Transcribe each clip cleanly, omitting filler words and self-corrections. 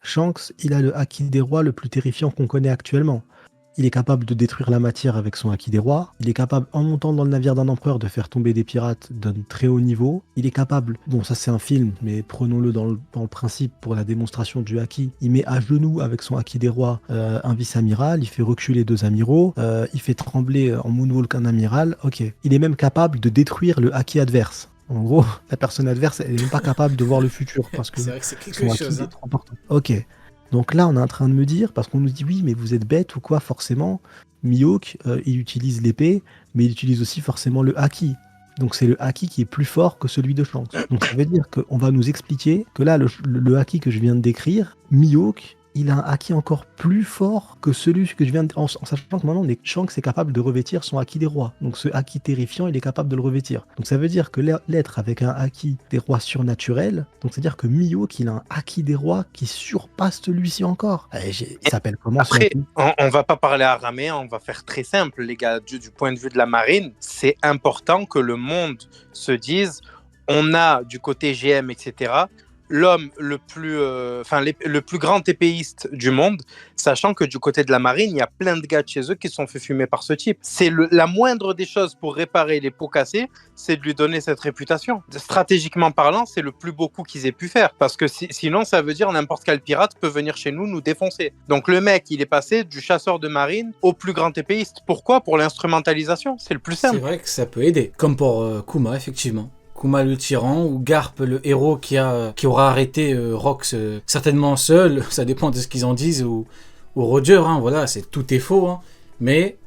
Shanks, il a le haki des rois le plus terrifiant qu'on connaît actuellement. Il est capable de détruire la matière avec son haki des rois. Il est capable, en montant dans le navire d'un empereur, de faire tomber des pirates d'un très haut niveau. Il est capable, bon ça c'est un film, mais prenons-le dans le principe pour la démonstration du haki. Il met à genoux avec son haki des rois un vice-amiral, il fait reculer 2 amiraux, il fait trembler en moonwalk un amiral. Ok. Il est même capable de détruire le haki adverse. En gros, la personne adverse, elle n'est même pas capable de voir le futur parce que C'est vrai que c'est quelque son haki chose. est trop important. Ok. Donc là, on est en train de me dire, parce qu'on nous dit oui, mais vous êtes bête ou quoi, forcément, Mihawk, il utilise l'épée, mais il utilise aussi forcément le haki. Donc c'est le haki qui est plus fort que celui de Shanks. Donc ça veut dire qu'on va nous expliquer que là, le haki que je viens de décrire, Mihawk, il a un haki encore plus fort que celui que je viens de... En sachant que maintenant, Shanks est capable de revêtir son haki des rois. Donc ce haki terrifiant, il est capable de le revêtir. Donc ça veut dire que l'être avec un haki des rois surnaturel, donc c'est-à-dire que Mihawk, il a un haki des rois qui surpasse celui-ci encore. Il s'appelle comment ce Après, haki? on va pas parler araméen, on va faire très simple, les gars. Du point de vue de la marine, c'est important que le monde se dise, on a du côté GM, etc., l'homme le plus grand épéiste du monde, sachant que du côté de la marine, il y a plein de gars de chez eux qui se sont fait fumer par ce type. C'est la moindre des choses pour réparer les pots cassés, c'est de lui donner cette réputation. Stratégiquement parlant, c'est le plus beau coup qu'ils aient pu faire, parce que sinon, ça veut dire n'importe quel pirate peut venir chez nous défoncer. Donc le mec, il est passé du chasseur de marine au plus grand épéiste. Pourquoi? Pour l'instrumentalisation, c'est le plus simple. C'est vrai que ça peut aider, comme pour Kuma, effectivement. Kuma le tyran, ou Garp le héros qui aura arrêté Rox certainement seul, ça dépend de ce qu'ils en disent, ou Roger, hein, voilà, tout est faux, hein. Mais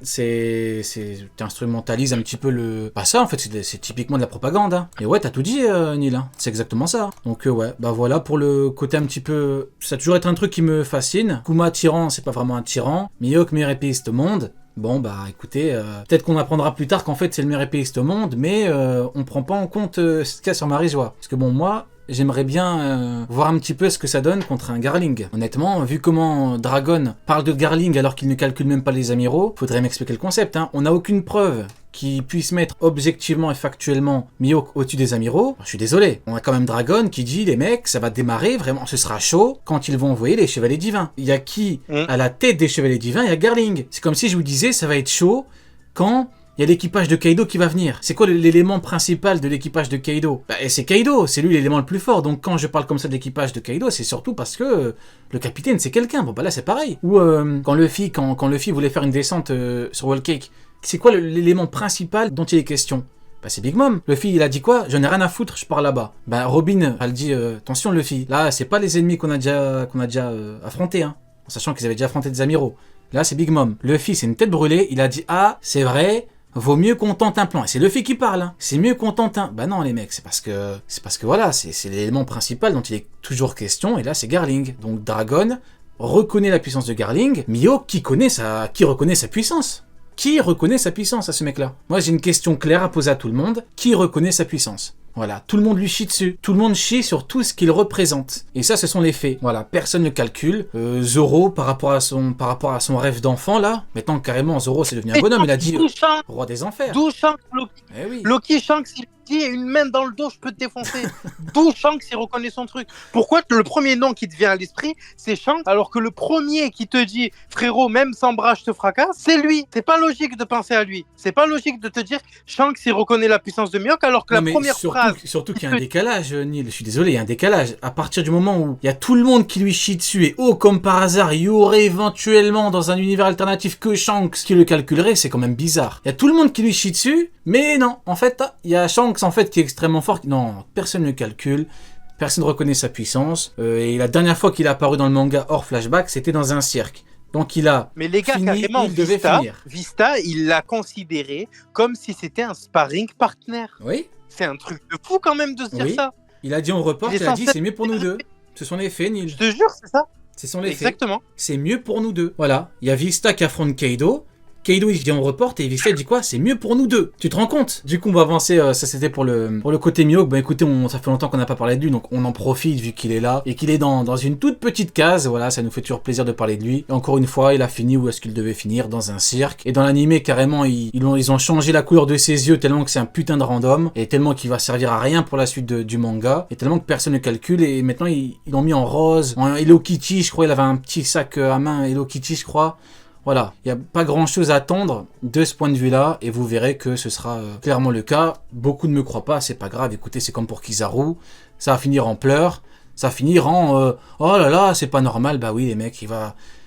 t'instrumentalises un petit peu le... Bah ça en fait c'est typiquement de la propagande, hein. Et ouais t'as tout dit Neil, hein. C'est exactement ça. Donc ouais, bah voilà pour le côté un petit peu... Ça a toujours été un truc qui me fascine. Kuma tyran, c'est pas vraiment un tyran. Mihawk meilleur épéiste au monde. Bon bah écoutez, peut-être qu'on apprendra plus tard qu'en fait c'est le meilleur épéiste au monde, mais on prend pas en compte ce qu'il y a sur Marijois. Parce que bon moi, j'aimerais bien voir un petit peu ce que ça donne contre un Garling. Honnêtement, vu comment Dragon parle de Garling alors qu'il ne calcule même pas les amiraux, faudrait m'expliquer le concept, hein. On n'a aucune preuve qui puisse mettre objectivement et factuellement Mihawk au-dessus des amiraux. Je suis désolé, on a quand même Dragon qui dit les mecs, ça va démarrer, vraiment, ce sera chaud quand ils vont envoyer les chevaliers divins. Il y a qui à la tête des chevaliers divins? Il y a Garling. C'est comme si je vous disais, ça va être chaud quand... Il y a l'équipage de Kaido qui va venir. C'est quoi l'élément principal de l'équipage de Kaido? Bah, c'est Kaido, c'est lui l'élément le plus fort. Donc quand je parle comme ça de l'équipage de Kaido, c'est surtout parce que le capitaine c'est quelqu'un. Bon bah là c'est pareil. Ou quand Luffy voulait faire une descente sur Whole Cake, c'est quoi l'élément principal dont il est question? Bah c'est Big Mom. Luffy il a dit quoi? Je n'ai rien à foutre, je pars là-bas. Bah Robin elle dit attention Luffy, là c'est pas les ennemis qu'on a déjà affrontés, hein. En sachant qu'ils avaient déjà affronté des amiraux. Là c'est Big Mom. Luffy c'est une tête brûlée, il a dit ah c'est vrai. Vaut mieux qu'on tente un plan. Et c'est Luffy qui parle, hein. C'est mieux qu'on tente un... Bah non les mecs, c'est parce que voilà, c'est l'élément principal dont il est toujours question, et là c'est Garling. Donc Dragon reconnaît la puissance de Garling, Mihawk qui reconnaît sa puissance. Qui reconnaît sa puissance à ce mec-là? Moi j'ai une question claire à poser à tout le monde. Qui reconnaît sa puissance? Voilà, tout le monde lui chie dessus. Tout le monde chie sur tout ce qu'il représente. Et ça, ce sont les faits. Voilà, personne ne calcule. Zoro, par rapport à son rêve d'enfant, là, maintenant carrément, Zoro, c'est devenu un bonhomme. Il a dit roi des enfers. D'où Shanks, Loki. Eh oui. Loki, Shanks, il dit une main dans le dos, je peux te défoncer. D'où Shanks, il reconnaît son truc. Pourquoi le premier nom qui te vient à l'esprit, c'est Shanks, alors que le premier qui te dit, frérot, même sans bras, je te fracasse, c'est lui. C'est pas logique de penser à lui. C'est pas logique de te dire, Shanks, il reconnaît la puissance de Mihawk, alors que non, la première phrase... Surtout qu'il y a un décalage, Neil. Je suis désolé, il y a un décalage. À partir du moment où il y a tout le monde qui lui chie dessus, et comme par hasard, il y aurait éventuellement dans un univers alternatif que Shanks qui le calculerait, c'est quand même bizarre. Il y a tout le monde qui lui chie dessus, mais non. En fait, il y a Shanks en fait qui est extrêmement fort. Non, personne ne calcule. Personne ne reconnaît sa puissance. Et la dernière fois qu'il est apparu dans le manga hors flashback, c'était dans un cirque. Donc il a Mais les gars, fini, carrément, il devait finir. Vista, il l'a considéré comme si c'était un sparring partner. Oui. C'est un truc de fou quand même de se dire ça. Il a dit on reporte, il a dit c'est mieux pour nous deux. Ce sont les faits, Neil. Je te jure, c'est ça. Ce sont les faits. Exactement. C'est mieux pour nous deux. Voilà. Il y a Vista qui affronte Kaido. Kaido il dit on reporte et Vexia dit quoi? C'est mieux pour nous deux. Tu te rends compte? Du coup on va avancer, ça c'était pour le côté Mihawk. Écoutez, ça fait longtemps qu'on n'a pas parlé de lui, donc on en profite vu qu'il est là et qu'il est dans une toute petite case. Voilà, ça nous fait toujours plaisir de parler de lui. Et encore une fois, il a fini où est-ce qu'il devait finir, dans un cirque. Et dans l'animé carrément ils ont changé la couleur de ses yeux tellement que c'est un putain de random et tellement qu'il va servir à rien pour la suite du manga et tellement que personne ne calcule. Et maintenant ils l'ont mis en rose, en Hello Kitty, je crois. Il avait un petit sac à main Hello Kitty, je crois. Voilà, il n'y a pas grand chose à attendre de ce point de vue-là, et vous verrez que ce sera clairement le cas. Beaucoup ne me croient pas, c'est pas grave, écoutez, c'est comme pour Kizaru, ça va finir en pleurs, ça va finir en oh là là, c'est pas normal, bah oui, les mecs,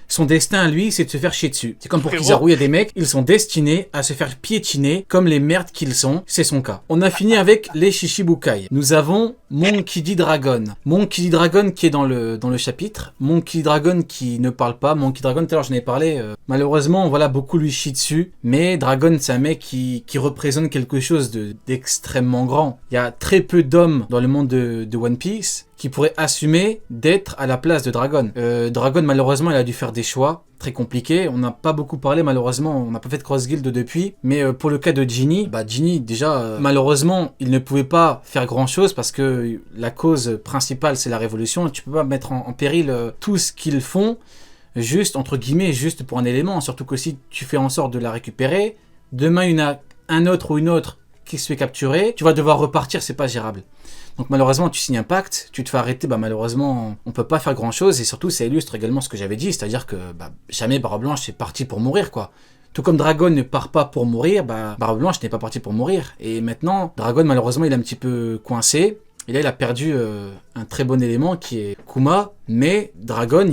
son destin, lui, c'est de se faire chier dessus. C'est comme pour Kizaru, il y a des mecs, ils sont destinés à se faire piétiner comme les merdes qu'ils sont. C'est son cas. On a fini avec les Shishibukai. Nous avons Monkey D. Dragon. Monkey D. Dragon qui est dans le chapitre. Monkey D. Dragon qui ne parle pas. Monkey Dragon, tout à l'heure j'en ai parlé. Malheureusement, voilà, beaucoup lui chient dessus. Mais Dragon, c'est un mec qui représente quelque chose d'extrêmement grand. Il y a très peu d'hommes dans le monde de One Piece qui pourrait assumer d'être à la place de Dragon. Dragon, malheureusement, il a dû faire des choix très compliqués. On n'a pas beaucoup parlé, malheureusement. On n'a pas fait de cross-guild depuis. Mais pour le cas de Ginny, Ginny, déjà, malheureusement, il ne pouvait pas faire grand-chose parce que la cause principale, c'est la révolution. Et tu peux pas mettre en péril tout ce qu'ils font, juste, entre guillemets, juste pour un élément. Surtout que si tu fais en sorte de la récupérer, demain, il y en a un autre ou une autre qui se fait capturer, tu vas devoir repartir, c'est pas gérable. Donc malheureusement, tu signes un pacte, tu te fais arrêter, malheureusement, on peut pas faire grand chose, et surtout, ça illustre également ce que j'avais dit, c'est-à-dire que jamais Barbe Blanche est parti pour mourir, quoi. Tout comme Dragon ne part pas pour mourir, Barbe Blanche n'est pas parti pour mourir. Et maintenant, Dragon, malheureusement, il est un petit peu coincé, et là, il a perdu un très bon élément qui est Kuma, mais Dragon,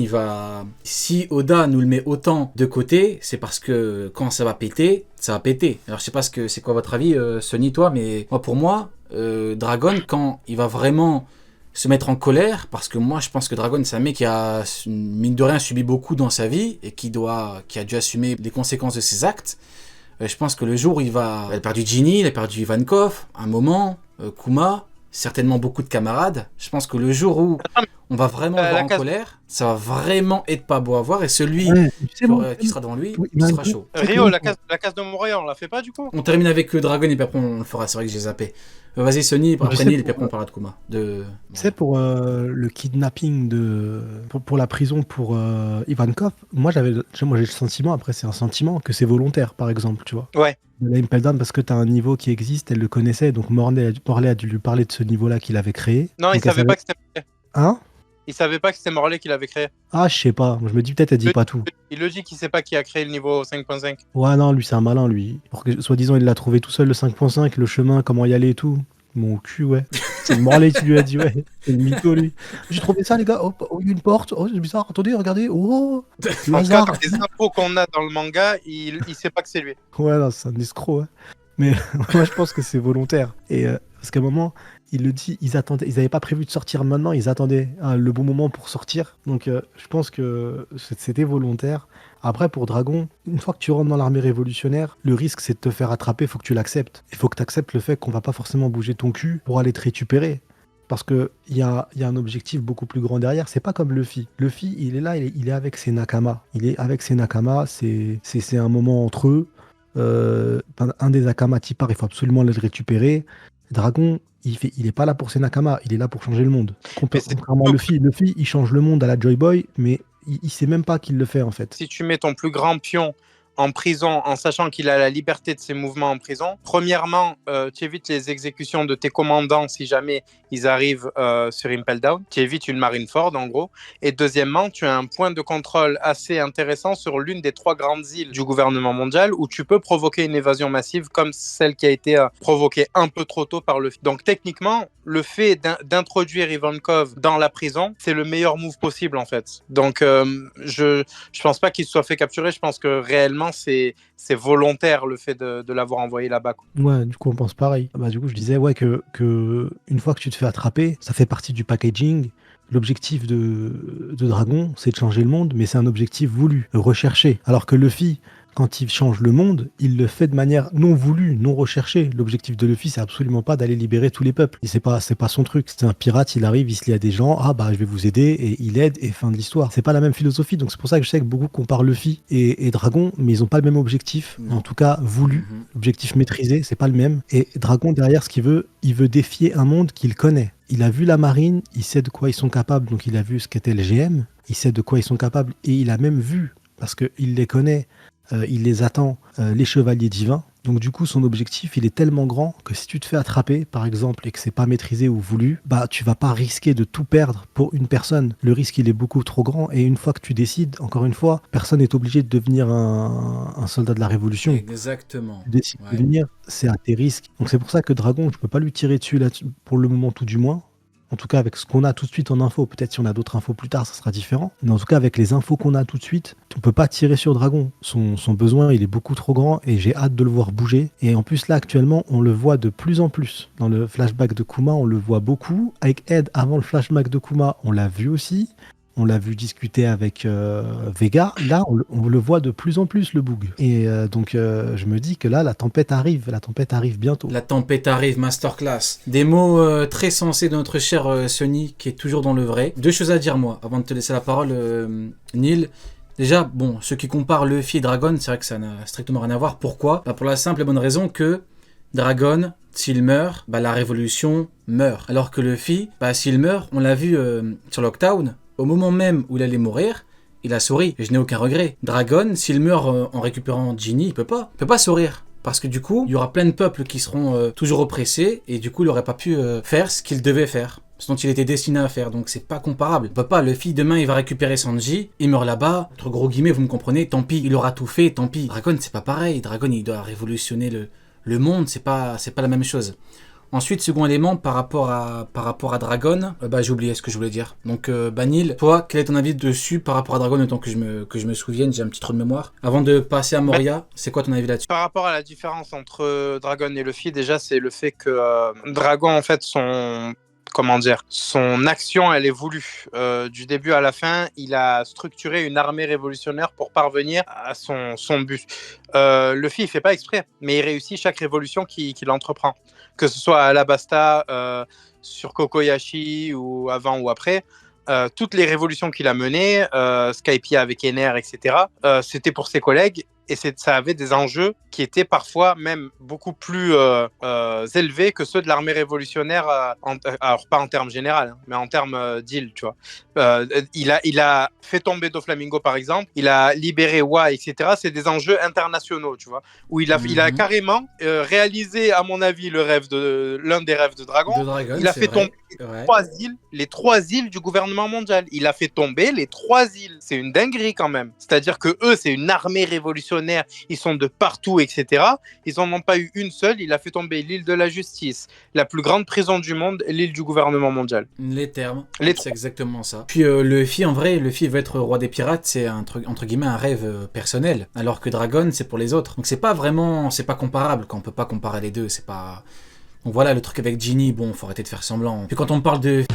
si Oda nous le met autant de côté, c'est parce que quand ça va péter, ça va péter. Alors, je sais pas c'est quoi votre avis, Sonny, toi, mais pour moi, Dragon, quand il va vraiment se mettre en colère, parce que moi, je pense que Dragon, c'est un mec qui a, mine de rien, subi beaucoup dans sa vie, et qui a dû assumer les conséquences de ses actes. Je pense que le jour où il a perdu Ginny, il a perdu Ivankov, un moment, Kuma, certainement beaucoup de camarades. Je pense que le jour où on va vraiment le voir en colère, ça va vraiment être pas beau à voir, et celui qui sera devant lui, il sera chaud. Rio, la case de Montréal, on la fait pas du coup? On termine avec Dragon et puis après on le fera, c'est vrai que j'ai zappé. Vas-y Sonny, après Neil, et puis après on parlera de Kuma. C'est pour le kidnapping pour la prison pour Ivankov. Moi j'ai le sentiment, après c'est un sentiment, que c'est volontaire par exemple, tu vois. Ouais. La Impel Down, parce que tu as un niveau qui existe, elle le connaissait, donc Morley a dû lui parler de ce niveau-là qu'il avait créé. Non, il savait pas que c'était Morley. Hein? Il savait pas que c'était Morley qui l'avait créé. Ah, je sais pas. Je me dis peut-être elle dit pas tout. Il le dit qu'il sait pas qui a créé le niveau 5.5. Ouais, non, lui c'est un malin, lui. Soi-disant, il l'a trouvé tout seul, le 5.5, le chemin, comment y aller et tout. Mon cul, ouais. C'est Morley qui lui a dit, ouais. C'est le mytho, lui. J'ai trouvé ça, les gars. Oh, il y a une porte. Oh, c'est bizarre. Attendez, regardez. Oh, le hasard. Dans les infos qu'on a dans le manga, il sait pas que c'est lui. Ouais, non, c'est un escroc, ouais. Mais moi, je pense que c'est volontaire. Et parce qu'à un moment, il le dit, ils n'avaient pas prévu de sortir maintenant, ils attendaient le bon moment pour sortir. Donc, je pense que c'était volontaire. Après, pour Dragon, une fois que tu rentres dans l'armée révolutionnaire, le risque, c'est de te faire attraper, il faut que tu l'acceptes. Il faut que tu acceptes le fait qu'on va pas forcément bouger ton cul pour aller te récupérer. Parce qu'il y a un objectif beaucoup plus grand derrière. C'est pas comme Luffy. Luffy, il est là, il est avec ses Nakama. Il est avec ses Nakama, c'est un moment entre eux. Un des Nakama qui part, il faut absolument le récupérer. Dragon, il est pas là pour ses Nakama, il est là pour changer le monde. Contrairement à Luffy, il change le monde à la Joy Boy, mais il sait même pas qu'il le fait en fait. Si tu mets ton plus grand pion en prison, en sachant qu'il a la liberté de ses mouvements en prison, premièrement, tu évites les exécutions de tes commandants si jamais ils arrivent sur Impel Down. Tu évites une Marineford, en gros. Et deuxièmement, tu as un point de contrôle assez intéressant sur l'une des 3 grandes îles du gouvernement mondial où tu peux provoquer une évasion massive comme celle qui a été provoquée un peu trop tôt par Luffy. Donc techniquement, le fait d'introduire Ivankov dans la prison, c'est le meilleur move possible en fait. Donc je pense pas qu'il se soit fait capturer, je pense que réellement c'est volontaire le fait de l'avoir envoyé là-bas. Ouais, du coup on pense pareil. Du coup je disais ouais que une fois que tu te fais attraper, ça fait partie du packaging. L'objectif de Dragon, c'est de changer le monde, mais c'est un objectif voulu, recherché. Alors que Luffy, quand il change le monde, il le fait de manière non voulue, non recherchée. L'objectif de Luffy, c'est absolument pas d'aller libérer tous les peuples. Et c'est pas son truc. C'est un pirate, il arrive, il se lie à des gens, ah bah je vais vous aider, et il aide, et fin de l'histoire. C'est pas la même philosophie, donc c'est pour ça que je sais que beaucoup comparent Luffy et Dragon, mais ils ont pas le même objectif, en tout cas voulu. L'objectif maîtrisé, c'est pas le même. Et Dragon, derrière, ce qu'il veut, il veut défier un monde qu'il connaît. Il a vu la marine, il sait de quoi ils sont capables, donc il a vu ce qu'était le GM, il sait de quoi ils sont capables, et il a même vu, parce qu'il les connaît, il les attend, les chevaliers divins. Donc du coup, son objectif, il est tellement grand que si tu te fais attraper, par exemple, et que c'est pas maîtrisé ou voulu, bah tu vas pas risquer de tout perdre pour une personne. Le risque, il est beaucoup trop grand, et une fois que tu décides, encore une fois, personne n'est obligé de devenir un soldat de la Révolution. Exactement. Tu décides de devenir, c'est à tes risques. Donc c'est pour ça que Dragon, je peux pas lui tirer dessus là, pour le moment tout du moins. En tout cas, avec ce qu'on a tout de suite en info, peut-être si on a d'autres infos plus tard, ça sera différent. Mais en tout cas, avec les infos qu'on a tout de suite, on peut pas tirer sur Dragon. Son besoin, il est beaucoup trop grand et j'ai hâte de le voir bouger. Et en plus, là, actuellement, on le voit de plus en plus. Dans le flashback de Kuma, on le voit beaucoup. Avec Ed, avant le flashback de Kuma, on l'a vu aussi. On l'a vu discuter avec Vega. Là, on le voit de plus en plus, le Boog. Et donc, je me dis que là, la tempête arrive. La tempête arrive bientôt. La tempête arrive, masterclass. Des mots très sensés de notre cher Sonny, qui est toujours dans le vrai. 2 choses à dire, moi, avant de te laisser la parole, Neil. Déjà, bon, ceux qui comparent Luffy et Dragon, c'est vrai que ça n'a strictement rien à voir. Pourquoi ? Pour la simple et bonne raison que Dragon, s'il meurt, la révolution meurt. Alors que Luffy, s'il meurt, on l'a vu sur Lockdown, au moment même où il allait mourir, il a souri, et je n'ai aucun regret. Dragon, s'il meurt en récupérant Ginny, il peut pas sourire. Parce que du coup, il y aura plein de peuples qui seront toujours oppressés, et du coup, il n'aurait pas pu faire ce qu'il devait faire. Ce dont il était destiné à faire, donc c'est pas comparable. On peut pas, Luffy, demain, il va récupérer Sanji, il meurt là-bas, entre gros guillemets, vous me comprenez, tant pis, il aura tout fait, tant pis. Dragon, c'est pas pareil, Dragon, il doit révolutionner le monde, c'est pas la même chose. Ensuite, second élément, par rapport à Dragon, j'ai oublié ce que je voulais dire. Donc, Neil, toi, quel est ton avis dessus par rapport à Dragon, autant que je me souvienne, j'ai un petit trou de mémoire. Avant de passer à Moria, c'est quoi ton avis là-dessus ? Par rapport à la différence entre Dragon et Luffy, déjà, c'est le fait que Dragon, en fait, son action, elle est voulue. Du début à la fin, il a structuré une armée révolutionnaire pour parvenir à son but. Luffy, il fait pas exprès, mais il réussit chaque révolution qu'il entreprend. Que ce soit à Alabasta, sur Kokoyashi, ou avant ou après, toutes les révolutions qu'il a menées, Skypiea avec Ener, etc., c'était pour ses collègues. Et ça avait des enjeux qui étaient parfois même beaucoup plus élevés que ceux de l'armée révolutionnaire, alors pas en termes général, mais en termes d'île, tu vois. Il a fait tomber Doflamingo, par exemple, il a libéré Wa, etc. C'est des enjeux internationaux, tu vois, où il a carrément réalisé, à mon avis, l'un des rêves de Dragon. Il a fait tomber les 3 îles du gouvernement mondial. Il a fait tomber les 3 îles. C'est une dinguerie quand même. C'est-à-dire que eux, c'est une armée révolutionnaire. Ils sont de partout, etc. Ils n'en ont pas eu une seule. Il a fait tomber l'île de la justice, la plus grande prison du monde, l'île du gouvernement mondial. Les termes, c'est exactement ça. Puis Luffy, en vrai, Luffy veut être roi des pirates, c'est entre guillemets un rêve personnel. Alors que Dragon, c'est pour les autres. Donc c'est pas comparable. Quand on peut pas comparer les deux, c'est pas... Donc voilà, le truc avec Ginny, bon, faut arrêter de faire semblant. Puis quand on parle de...